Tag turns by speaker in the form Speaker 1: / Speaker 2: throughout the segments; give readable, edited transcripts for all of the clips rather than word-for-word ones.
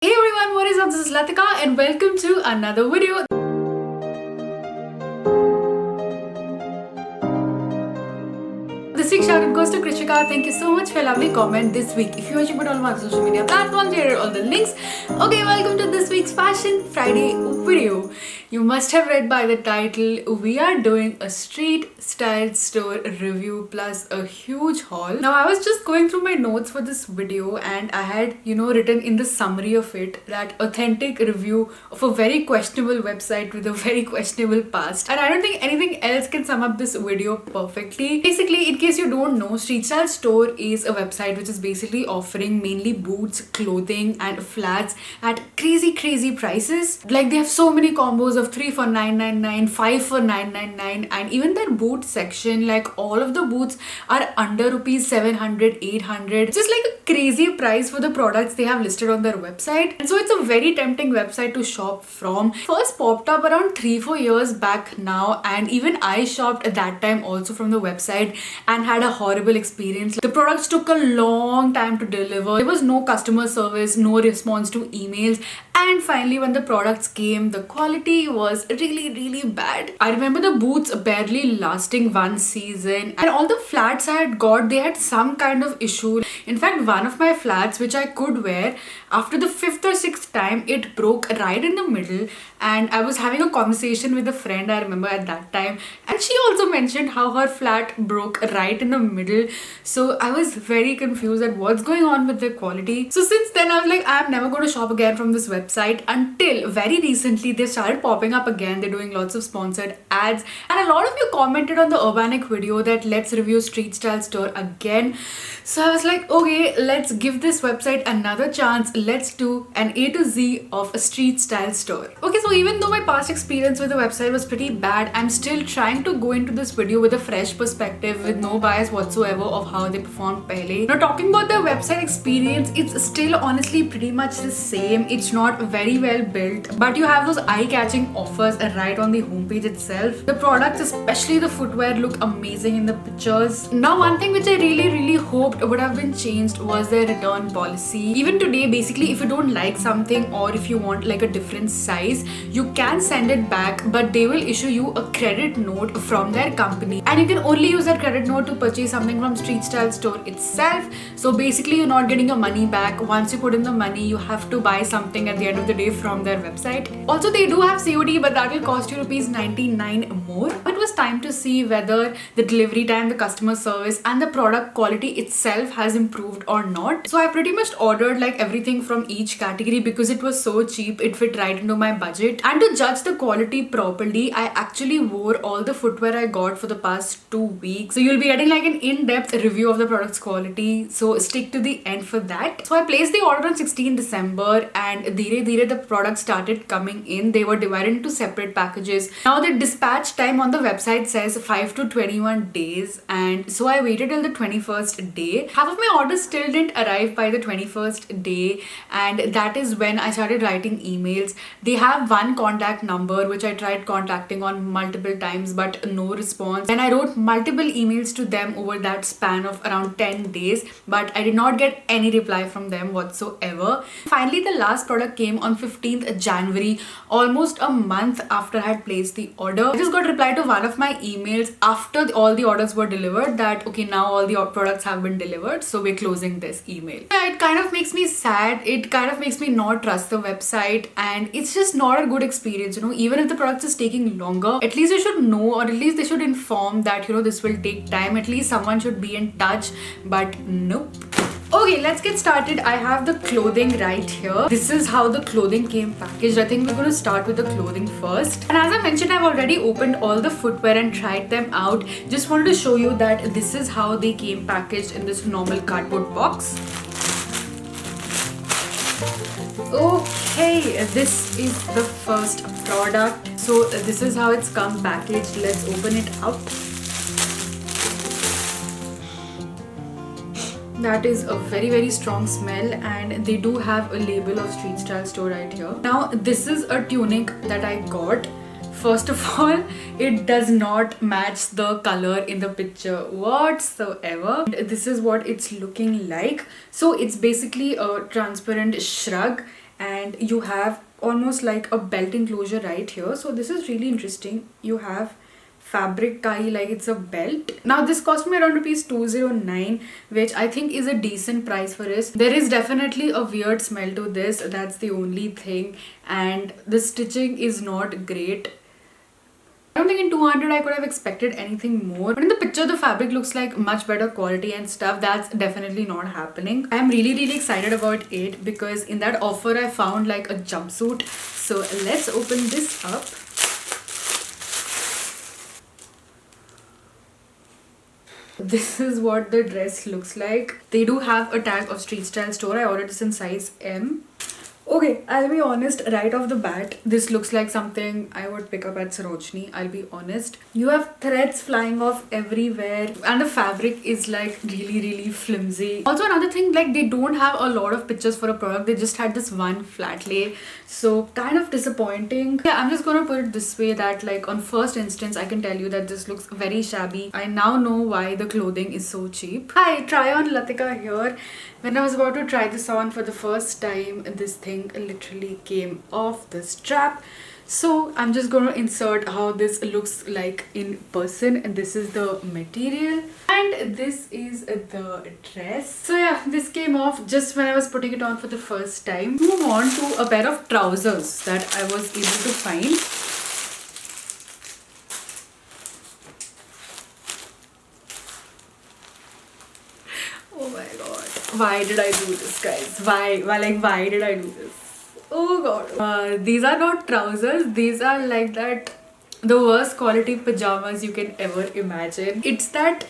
Speaker 1: Hey everyone, what is up? This is Latika and welcome to another video. This week's shout out goes to Krishika. Thank you so much for a lovely comment this week. If you're watching it on my social media platforms, here are all the links. Okay, welcome to this week's Fashion Friday video. You must have read by the title, we are doing a street style store review plus a huge haul. Now I was just going through my notes for this video and I had, written in the summary of it that authentic review of a very questionable website with a very questionable past. And I don't think anything else can sum up this video perfectly. Basically, in case you don't know, Street Style Store is a website which is basically offering mainly boots, clothing and flats at crazy prices. Like they have so many combos of 3 for 999, 5 for 999, and even their boot section, like all of the boots are under rupees 700, 800. Just like a crazy price for the products they have listed on their website. And so it's a very tempting website to shop from. First popped up around 3-4 years back now, and even I shopped at that time also from the website and had a horrible experience. The products took a long time to deliver. There was no customer service, no response to emails, and finally when the products came, the quality was really bad. I remember the boots barely lasting one season, and all the flats I had got, they had some kind of issue. In fact, one of my flats which I could wear, after the 5th or 6th time it broke right in the middle, and I was having a conversation with a friend I remember at that time, and she also mentioned how her flat broke right in the middle. So I was very confused at what's going on with the quality. So since then I was like, I'm never going to shop again from this website, until very recently they started popping up again. They're doing lots of sponsored ads, and a lot of you commented on the Urbanic video that let's review Street Style Store again. So I was like, okay, let's give this website another chance. Let's do an A to Z of a Street Style Store. Okay, so even though my past experience with the website was pretty bad, I'm still trying to go into this video with a fresh perspective, with no bias whatsoever of how they performed pehle. Now talking about the website experience, it's still honestly pretty much the same. It's not very well built, but you have those eye-catching offers right on the homepage itself. The products, especially the footwear, look amazing in the pictures. Now one thing which I really hoped would have been changed was their return policy. Even today, basically, if you don't like something or if you want like a different size, you can send it back, but they will issue you a credit note from their company, and you can only use that credit note to purchase something from Street Style Store itself. So basically you're not getting your money back. Once you put in the money, you have to buy something at the end of the day from their website. Also, they do have COD, but that will cost you rupees 99 more. It was time to see whether the delivery time, the customer service and the product quality itself has improved or not. So I pretty much ordered like everything from each category because it was so cheap, it fit right into my budget. And to judge the quality properly, I actually wore all the footwear I got for the past 2 weeks. So you'll be getting like an in-depth review of the product's quality, so stick to the end for that. So I placed the order on 16 December and dheere the products started coming in. They were divided into separate packages. Now the dispatch time on the website says 5 to 21 days, and so I waited till the 21st day. Half of my orders still didn't arrive by the 21st day, and that is when I started writing emails. They have one contact number which I tried contacting on multiple times but no response, and I wrote multiple emails to them over that span of around 10 days, but I did not get any reply from them whatsoever. Finally, the last product came on 15th January, almost a month after I had placed the order. I just got a reply to one of my emails after all the orders were delivered that okay, now all the products have been delivered, so we're closing this email. Yeah, it kind of makes me sad. It kind of makes me not trust the website, and it's just not a good experience. Even if the product is taking longer, at least you should know, or at least they should inform that this will take time. At least someone should be in touch, but nope. Okay, let's get started. I have the clothing right here. This is how the clothing came packaged. I think we're going to start with the clothing first. And as I mentioned, I've already opened all the footwear and tried them out. Just wanted to show you that this is how they came packaged in this normal cardboard box. Okay, this is the first product. So this is how it's come packaged. Let's open it up. That is a very strong smell, and they do have a label of Street Style Store right here. Now this is a tunic that I got. First of all, it does not match the color in the picture whatsoever. This is what it's looking like. So it's basically a transparent shrug, and you have almost like a belt enclosure right here. So this is really interesting. You have fabric kai, like it's a belt. Now this cost me around rupees 209, which I think is a decent price for this. There is definitely a weird smell to this, that's the only thing, and the stitching is not great. I don't think in 200 I could have expected anything more, but in the picture the fabric looks like much better quality and stuff. That's definitely not happening. I'm really excited about it because in that offer I found like a jumpsuit. So let's open this up. This is what the dress looks like. They do have a tag of StreetStyleStore. I ordered this in size M. Okay, I'll be honest, right off the bat, this looks like something I would pick up at Sarojini, I'll be honest. You have threads flying off everywhere and the fabric is like really flimsy. Also another thing, like they don't have a lot of pictures for a product, they just had this one flat lay. So kind of disappointing. Yeah, I'm just gonna put it this way that like on first instance, I can tell you that this looks very shabby. I now know why the clothing is so cheap. Hi, try on Latika here. When I was about to try this on for the first time, this thing literally came off the strap. So I'm just going to insert how this looks like in person, and this is the material and this is the dress. So yeah, this came off just when I was putting it on for the first time. Move on to a pair of trousers that I was able to find. Oh my god, why did I do this, guys? Why did I do this? Oh god. These are not trousers, these are like that, the worst quality pajamas you can ever imagine. It's that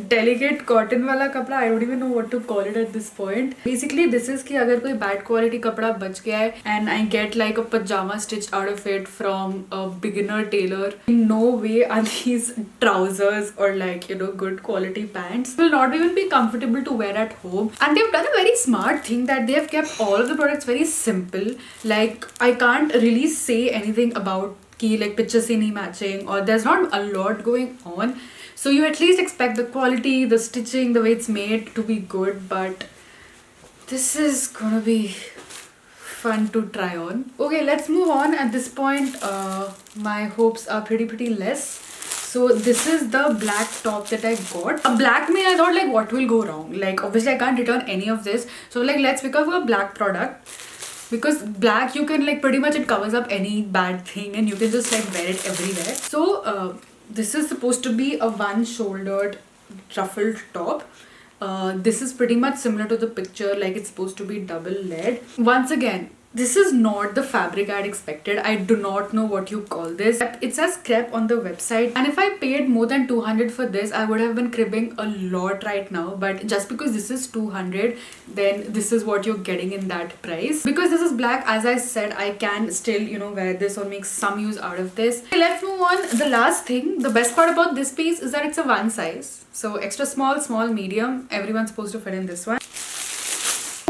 Speaker 1: delicate cotton wala kapda. I don't even know what to call it at this point. Basically this is ki agar koi bad quality kapda bach gaya hai and I get like a pajama stitched out of it from a beginner tailor, in no way are these trousers or like, you know, good quality pants. Will not even be comfortable to wear at home. And they've done a very smart thing that they have kept all of the products very simple. Like I can't really say anything about ki like picture se nahi matching or there's not a lot going on. So you at least expect the quality, the stitching, the way it's made to be good, but this is gonna be fun to try on. Okay, let's move on. At this point, my hopes are pretty less. So this is the black top that I got. A black me, I thought like what will go wrong? Like obviously I can't return any of this. So like let's pick up a black product. Because black you can like pretty much it covers up any bad thing and you can just like wear it everywhere. So this is supposed to be a one-shouldered ruffled top. This is pretty much similar to the picture, like it's supposed to be double layered. Once again, this is not the fabric I had expected. I do not know what you call this. It says crepe on the website, and if I paid more than 200 for this, I would have been cribbing a lot right now. But just because this is 200, then this is what you're getting in that price. Because this is black, as I said, I can still, you know, wear this or make some use out of this. Okay, let's move on. The last thing, the best part about this piece is that it's a one size. So extra small, small, medium, everyone's supposed to fit in this one.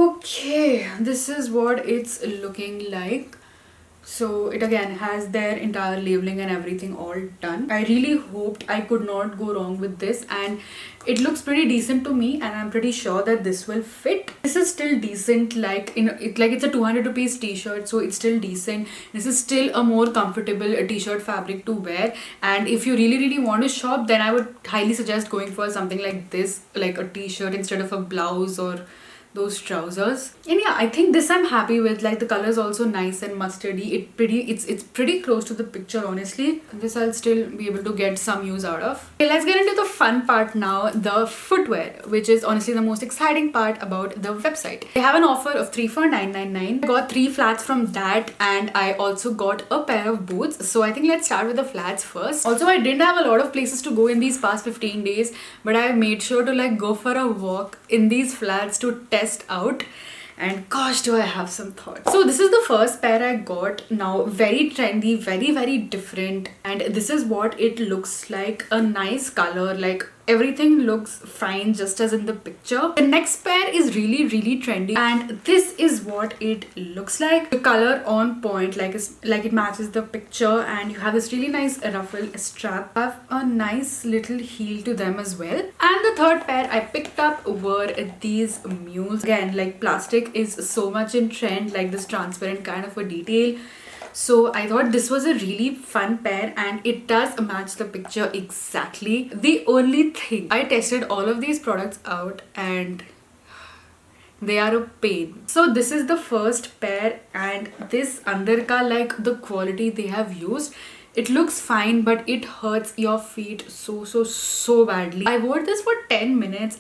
Speaker 1: Okay, this is what it's looking like. So it again has their entire labeling and everything all done. I really hoped I could not go wrong with this, and it looks pretty decent to me, and I'm pretty sure that this will fit. This is still decent, like it's a 200 rupees t-shirt, so it's still decent. This is still a more comfortable t-shirt fabric to wear, and if you really want to shop, then I would highly suggest going for something like this, like a t-shirt instead of a blouse or those trousers. And yeah, I think this I'm happy with. Like the color is also nice and mustardy. It's pretty close to the picture, honestly. This I'll still be able to get some use out of. Okay, let's get into the fun part now, the footwear, which is honestly the most exciting part about the website. They have an offer of 3 for 999. I got 3 flats from that, and I also got a pair of boots. So I think let's start with the flats first. Also, I didn't have a lot of places to go in these past 15 days, but I made sure to like go for a walk in these flats to test out, and gosh do I have some thoughts. So this is the first pair I got. Now very trendy, very different, and this is what it looks like. A nice color, like everything looks fine just as in the picture. The next pair is really trendy, and this is what it looks like. The color on point, like it matches the picture, and you have this really nice ruffle strap. Have a nice little heel to them as well. And the third pair I picked up were these mules. Again, like plastic is so much in trend, like this transparent kind of a detail. So I thought this was a really fun pair, and it does match the picture exactly. The only thing, I tested all of these products out and they are a pain. So this is the first pair, and this undercar, like the quality they have used, it looks fine, but it hurts your feet so badly. I wore this for 10 minutes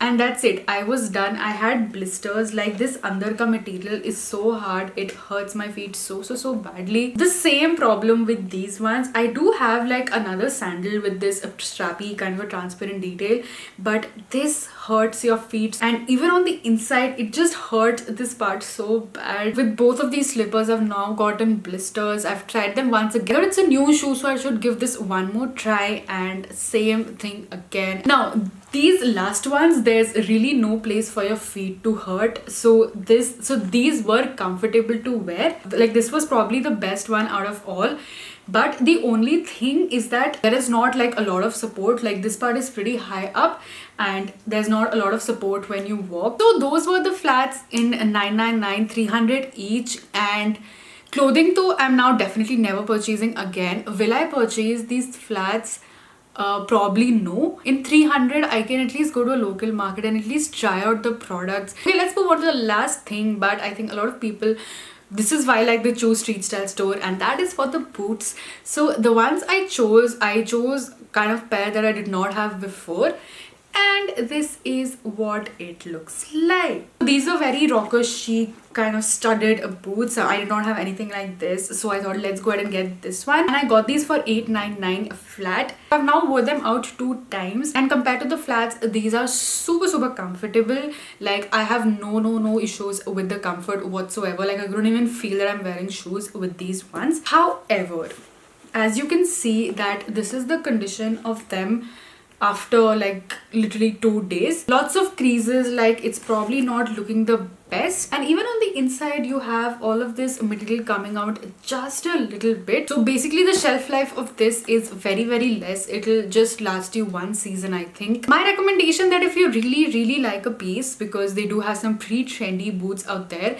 Speaker 1: and that's it. I was done. I had blisters. Like this undercar material is so hard, it hurts my feet so badly. The same problem with these ones. I do have like another sandal with this strappy kind of a transparent detail, but this hurts your feet, and even on the inside it just hurts this part so bad. With both of these slippers, I've now gotten blisters. I've tried them once again. It's a new shoe, so I should give this one more try, and same thing again. Now these last ones, there's really no place for your feet to hurt, so these were comfortable to wear. Like this was probably the best one out of all, but the only thing is that there is not like a lot of support. Like this part is pretty high up and there's not a lot of support when you walk. So those were the flats in 999, 300 each. And clothing though, I'm now definitely never purchasing again. Will I purchase these flats? Probably no. In 300 I can at least go to a local market and at least try out the products. Okay, let's move on to the last thing, but I think a lot of people, this is why like they choose Street Style Store, and that is for the boots. So the ones I chose kind of pair that I did not have before, and this is what it looks like. These are very rocker chic kind of studded boots. I did not have anything like this, so I thought let's go ahead and get this one, and I got these for 899 flat. I've now wore them out 2 times, and compared to the flats, these are super comfortable. Like I have no issues with the comfort whatsoever. Like I couldn't even feel that I'm wearing shoes with these ones. However, as you can see that this is the condition of them after like literally 2 days. Lots of creases, like it's probably not looking the best, and even on the inside you have all of this material coming out just a little bit. So basically the shelf life of this is very less. It'll just last you 1 season, I think. My recommendation that if you really like a piece, because they do have some pretty trendy boots out there,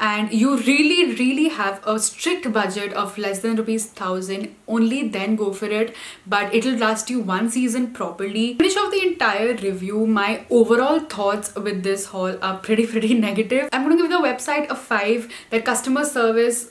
Speaker 1: and you really have a strict budget of less than ₹1000, only then go for it. But it'll last you 1 season properly. Finish off the entire review, my overall thoughts with this haul are pretty negative. I'm gonna give the website a 5, their customer service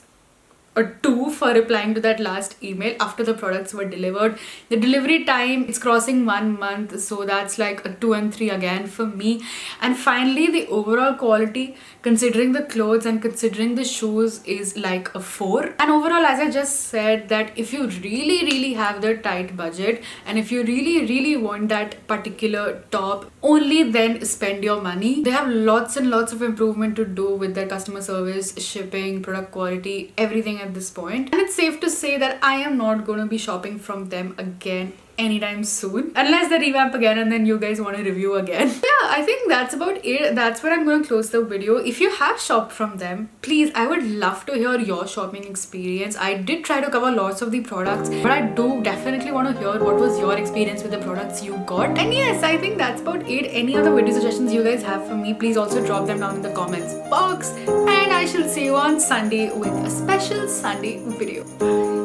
Speaker 1: a 2 for replying to that last email after the products were delivered. The delivery time, it's crossing 1 month, so that's like a 2 and 3 again for me. And finally, the overall quality, considering the clothes and considering the shoes, is like a 4. And overall, as I just said, that if you really have the tight budget, and if you really want that particular top, only then spend your money. They have lots and lots of improvement to do with their customer service, shipping, product quality, everything at this point. And it's safe to say that I am not going to be shopping from them again anytime soon, unless they revamp again and then you guys want to review again. Yeah, I think that's about it. That's where I'm going to close the video. If you have shopped from them, please, I would love to hear your shopping experience. I did try to cover lots of the products, but I do definitely want to hear what was your experience with the products you got. And yes, I think that's about it. Any other video suggestions you guys have for me, please also drop them down in the comments box, and I shall see you on Sunday with a special Sunday video. Bye.